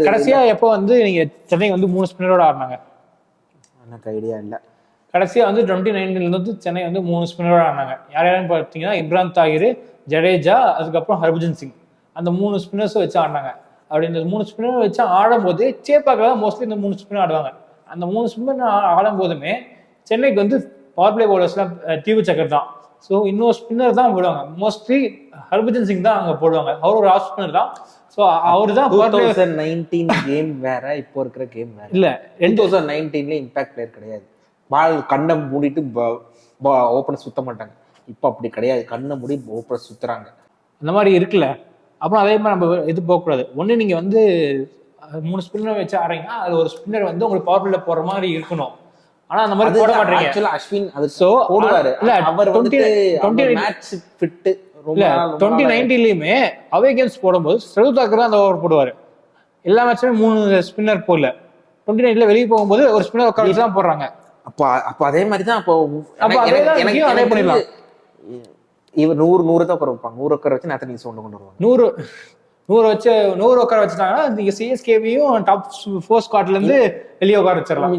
கடைசியா எப்போ வந்து நீங்க சென்னை வந்து 3 ஸ்பின்னரோட ஆடினாங்க? எனக்கு ஐடியா இல்லை. கடைசியா வந்து 2019 இருந்து சென்னை வந்து 3 ஸ்பின்னரோட ஆடினாங்க. யார் யாருன்னு பார்த்தீங்கன்னா இம்ரான் தாகிர், ஜடேஜா, அதுக்கப்புறம் ஹர்பஜன் சிங். அந்த 3 ஸ்பின்னர்ஸும் வச்சு ஆடினாங்க. அப்படி இந்த 3 ஸ்பின்னர் வச்சு ஆடும்போது சேப்பாக்கில் தான் மோஸ்ட்லி இந்த 3 ஸ்பின்னர் ஆடுவாங்க. அந்த 3 ஸ்பின்னர் ஆடும் போதுமே சென்னைக்கு வந்து பவர் பிளே பவுலர்ஸ்லாம் டிவி சக்கர் தான். ஸோ இன்னொரு ஸ்பின்னர் தான் போடுவாங்க. மோஸ்ட்லி ஹர்பஜன் சிங் தான் அங்கே போடுவாங்க. அவர் ஒரு ஆஃப் ஸ்பின்னர் தான். ஸோ அவர் தான் 2019 கேம் வேற, இப்போ இருக்கிற கேம் வேற. இல்லை 2019ல இம்பாக்ட் பிளேயர் கிடையாது. பால் கண்ணை மூடிட்டு ஓப்பனர் சுத்த மாட்டாங்க. இப்போ அப்படி கிடையாது, கண்ணை மூடி ஓப்பனர் சுத்துறாங்க. அந்த மாதிரி இருக்குல்ல. அப்புறம் அதே மாதிரி நம்ம இது போகக்கூடாது. ஒன்று நீங்கள் வந்து 3 ஸ்பின்னர் வச்சு ஆடுறீங்கன்னா அது ஒரு ஸ்பின்னர் வந்து உங்களுக்கு பவர் பிளேல போகிற மாதிரி இருக்கணும். ஆனா அந்த மாதிரி போட மாட்டீங்க. ஆக்சுவலா அஸ்வின் அது சோ போடுவாரு. இல்ல அவர் வந்து மேட்ச் ஃபிட். இல்ல 2019லயுமே அவே கேம்ஸ் போடும்போது ஸ்ரது தாக்கர் தான் அந்த ஓவர் போடுவாரு. எல்லா மேட்சுமே 3 ஸ்பின்னர் போடல. 2019ல வெளியே போகும்போது ஒரு ஸ்பின்னர் உட்கார வச்சு தான் போடுறாங்க. அப்ப அதே மாதிரி தான். அப்போ எனக்கு அதே பண்ணிடலாம். இவர் 100 தான் உட்கார வைப்பாங்க. 100 உட்கார வச்சு நேத்து நீங்க சொன்ன கொண்டு வருவாங்க. 100 உட்கார வச்சுட்டாங்கன்னா நீங்க சிஎஸ்கேவையும் டாப் 4 ஸ்குவாட்ல இருந்து வெளியே உட்கார வச்சிடலாம்.